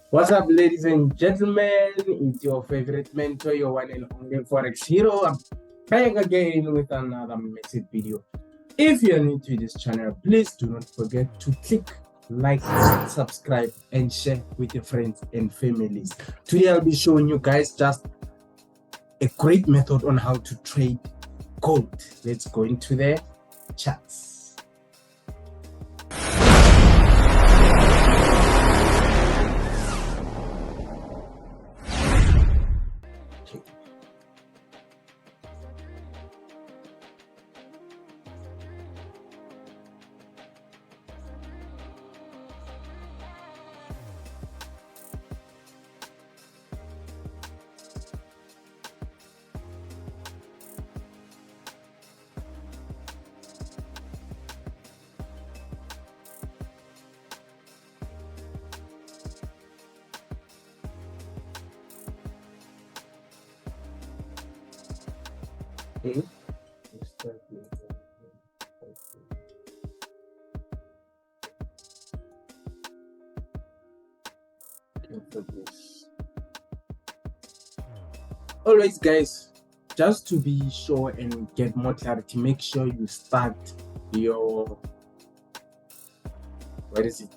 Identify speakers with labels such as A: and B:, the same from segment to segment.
A: What's up, ladies and gentlemen? It's your favorite mentor, your one and only Forex hero. I'm back again with another massive video. If you're new to this channel, please do not forget to click like, subscribe, and share with your friends and families. Today, I'll be showing you guys just a great method on how to trade gold. Let's go into the charts. Always, guys, just to be sure and get more clarity, make sure you start your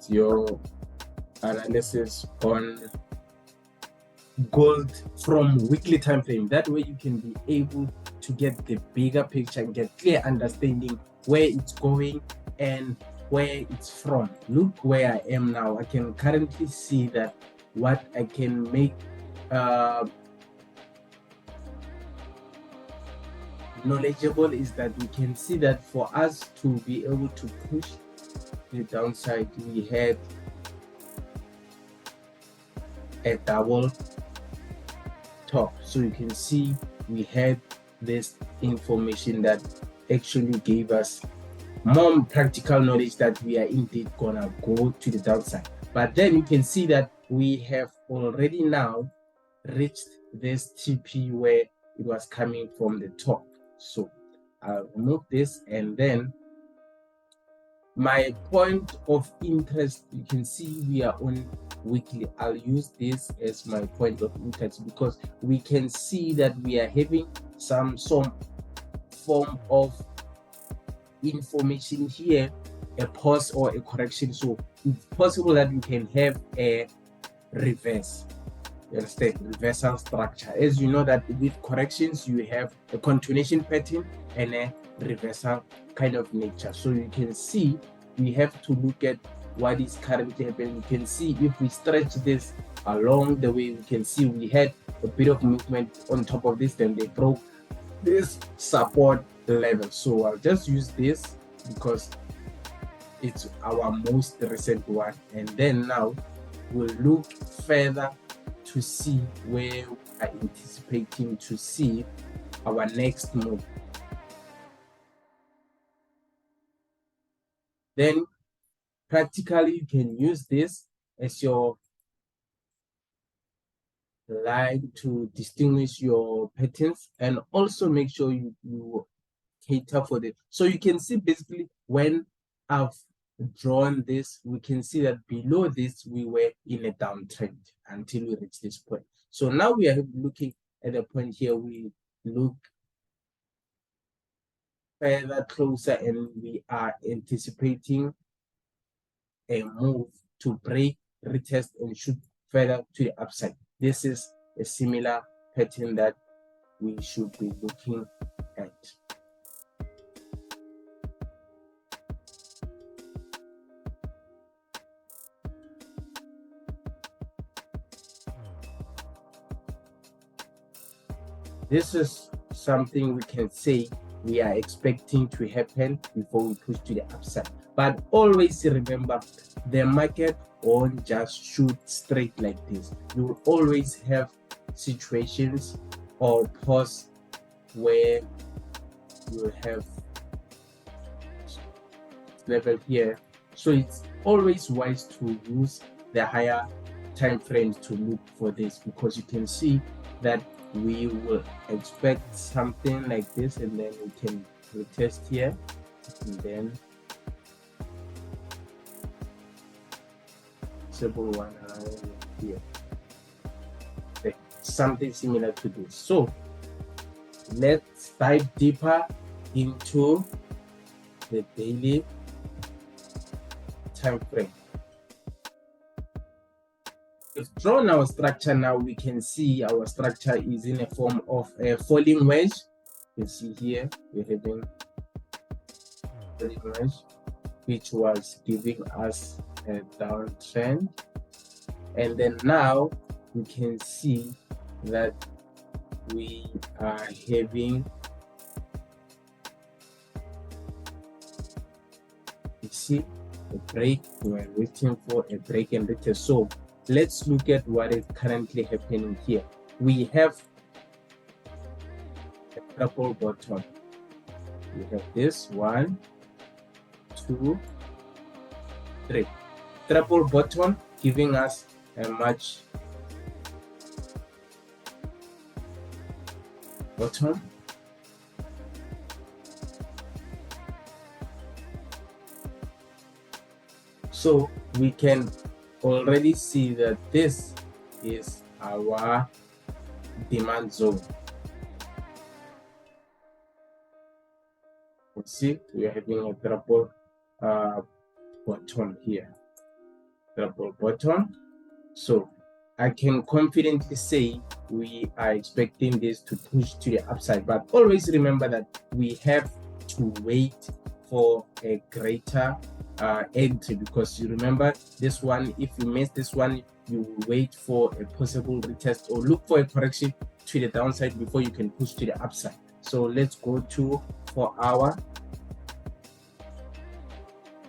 A: your analysis on gold from weekly time frame. That way you can be able to get the bigger picture and get clear understanding where it's going and where it's from. Look where I am now. I can currently see that what I can make knowledgeable is that we can see that for us to be able to push the downside, we had a double top. So you can see we had this information that actually gave us more practical knowledge that we are indeed gonna go to the downside. But then you can see that we have already now reached this TP where it was coming from the top. So I'll remove this, and then my point of interest, you can see we are on weekly. I'll use this as my point of interest because we can see that we are having some form of information here, a pause or a correction. So it's possible that we can have a reverse. You understand? Reversal structure. As you know that with corrections you have a continuation pattern and a reversal kind of nature. So you can see we have to look at what is currently happening. You can see if we stretch this along the way, we can see we had a bit of movement on top of this, then they broke this support level. So I'll just use this because it's our most recent one, and then now we'll look further to see where we are anticipating to see our next move. Then practically you can use this as your line to distinguish your patterns, and also make sure you cater for this. So you can see basically when I've drawn this, we can see that below this we were in a downtrend until we reach this point. So now we are looking at a point here, we look further closer and we are anticipating a move to break, retest, and shoot further to the upside. This is a similar pattern that we should be looking at. This is something we can say we are expecting to happen before we push to the upside. But always remember, the market won't just shoot straight like this. You will always have situations or pause where you will have level here. So it's always wise to use the higher time frames to look for this, because you can see that we will expect something like this, and then we can retest here, and then possible one here. Okay. Something similar to this. So let's dive deeper into the daily time frame. We've drawn our structure. Now we can see our structure is in a form of a falling wedge. You can see here we're having falling wedge, which was giving us a downtrend, and then now we can see that we are having, you see, a break. We're waiting for a break and retest. So let's look at what is currently happening here. We have a triple bottom. We have this 1, 2, 3. Triple bottom giving us a much bottom. So we can already see that this is our demand zone. You see, we are having a triple bottom here, triple bottom. So I can confidently say we are expecting this to push to the upside, but always remember that we have to wait for a greater entry, because you remember this one, if you miss this one, you will wait for a possible retest or look for a correction to the downside before you can push to the upside. So let's go to 4 hour.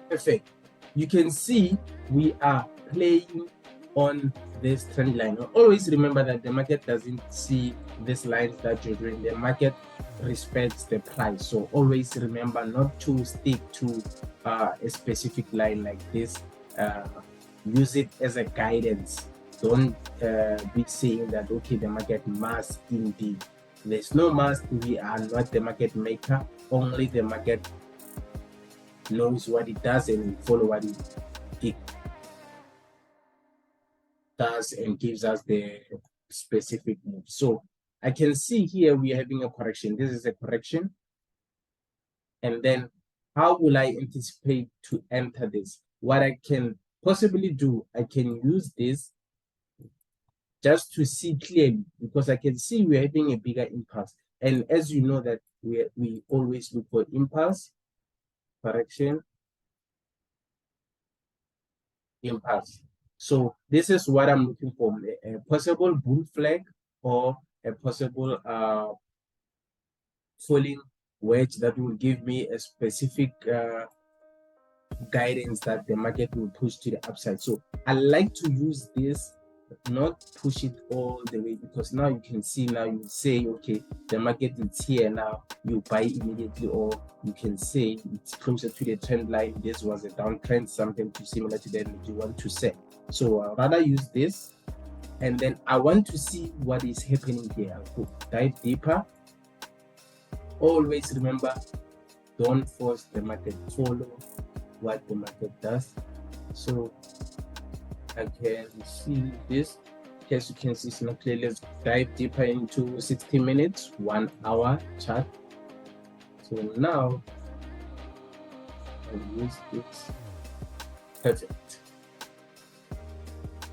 A: Perfect. You can see we are playing on this trend line. Always remember that the market doesn't see these lines that you're doing. The market respects the price. So always remember not to stick to a specific line like this. Use it as a guidance. Don't be saying that, okay, the market must indeed. There's no must. We are not the market maker. Only the market knows what it does and we follow what it does and gives us the specific move. So I can see here we are having a correction. This is a correction. And then how will I anticipate to enter this? What I can possibly do, I can use this just to see clearly, because I can see we're having a bigger impulse. And as you know that we always look for impulse, correction, impulse. So this is what I'm looking for, a possible bull flag or a possible falling wedge that will give me a specific guidance that the market will push to the upside. So I like to use this, not push it all the way, because now you can see, now you say, okay, the market is here now, you buy immediately, or you can say it's closer to the trend line, this was a downtrend, something too similar to that you want to sell. So I'd rather use this, and then I want to see what is happening here. I'll dive deeper. Always remember, don't force the market, follow what the market does. So I can see this, as you can see, it's not clear. Let's dive deeper into 60 minutes, 1 hour chart. So now I'll use this. Perfect.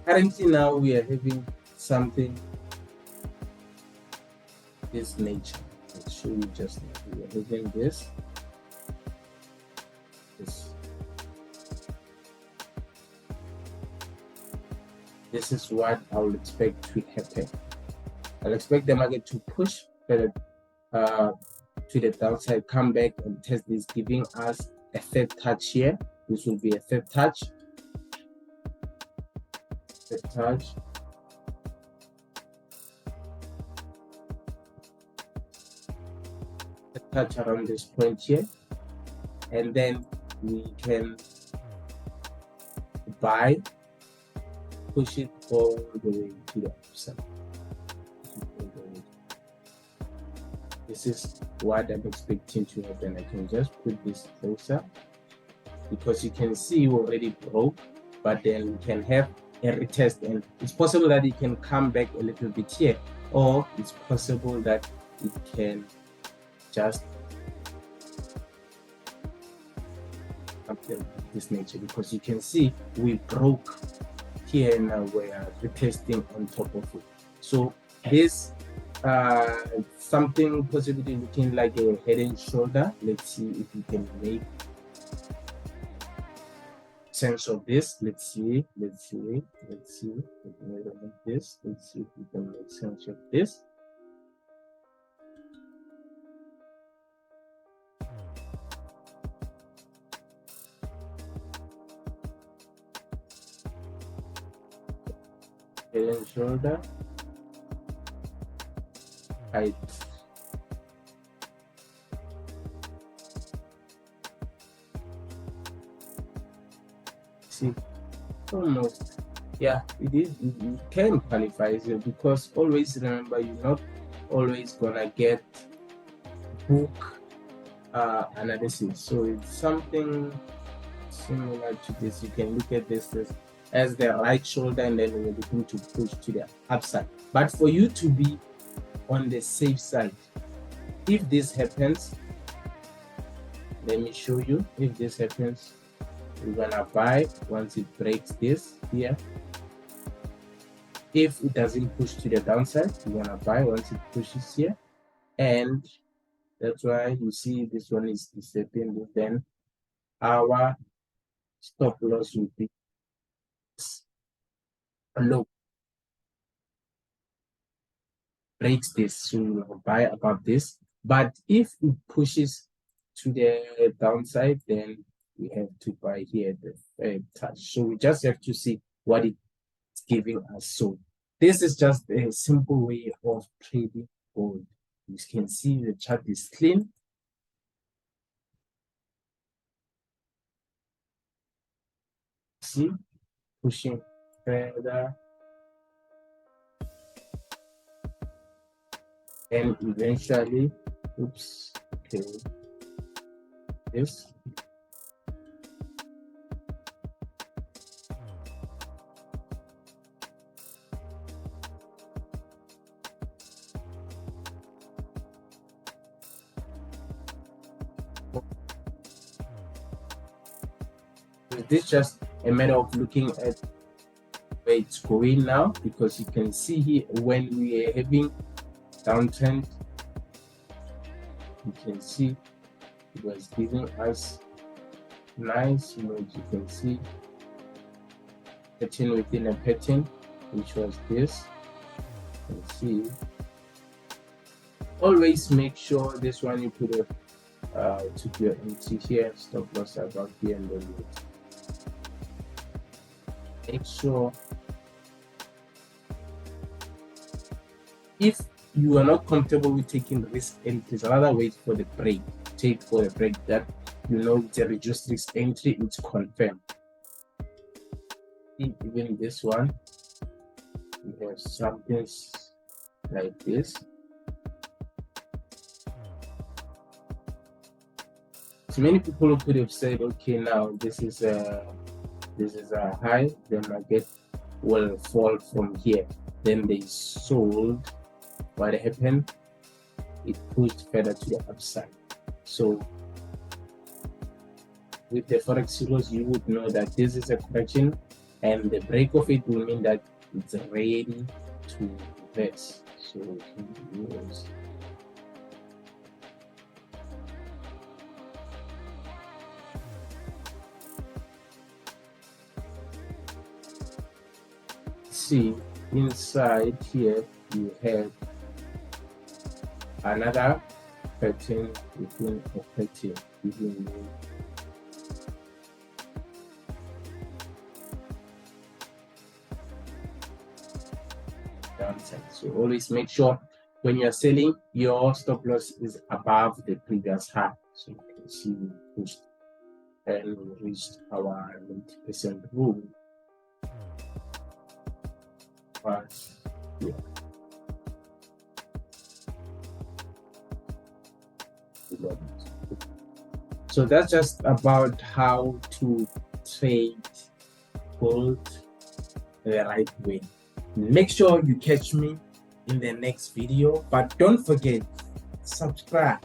A: Currently now we are having something this nature. I'll show you just now. We are having this. This is what I will expect to happen. I'll expect the market to push further to the downside, come back and test this, giving us a third touch here. This will be a third touch. Third touch. A touch around this point here. And then we can buy, push it all the way to the upside. This is what I'm expecting to happen. I can just put this closer, because you can see you already broke, but then we can have a retest, and it's possible that it can come back a little bit here, or it's possible that it can just something of this nature, because you can see we broke here and now we are retesting on top of it. So this something possibly looking like a head and shoulder. Let's see if we can make sense of this. Let's see if we can make this. Let's see if we can make sense of this. Head and shoulder height. See, almost, yeah, it is. You can qualify here, because always remember, you're not always gonna get book analysis. So it's something similar to this. You can look at this as the right shoulder, and then we're looking to push to the upside. But for you to be on the safe side, if this happens, let me show you. If this happens, we're gonna buy once it breaks this here. If it doesn't push to the downside, we're gonna buy once it pushes here, and that's why you see this one is disappearing. Then our stop loss will be low, breaks this, so we'll buy above this. But if it pushes to the downside, then we have to buy here the touch. So we just have to see what it's giving us. So this is just a simple way of trading gold. You can see the chart is clean. See, pushing further, and eventually, oops, okay, this. This just a matter of looking at where it's going now, because you can see here when we are having downtrend, you can see it was giving us nice, you can see pattern within a pattern, which was this. You can see, always make sure this one you put a to your entry here, stop loss about here, and then make sure, if you are not comfortable with taking risk entries, another way for the break, take for the break that you know it's a reduced risk entry, it's confirmed. Even this one, we have something like this. So many people could have said, okay, now this is a high, the market will fall from here. Then they sold. What happened? It pushed further to the upside. So with the forex heroes, you would know that this is a correction, and the break of it will mean that it's ready to reverse. So see, inside here you have another pattern within a pattern, giving you downside. So always make sure when you're selling, your stop loss is above the previous high. So you can see we pushed and we reached our 90% rule. But yeah. So that's just about how to trade gold the right way. Make sure you catch me in the next video, but don't forget, subscribe.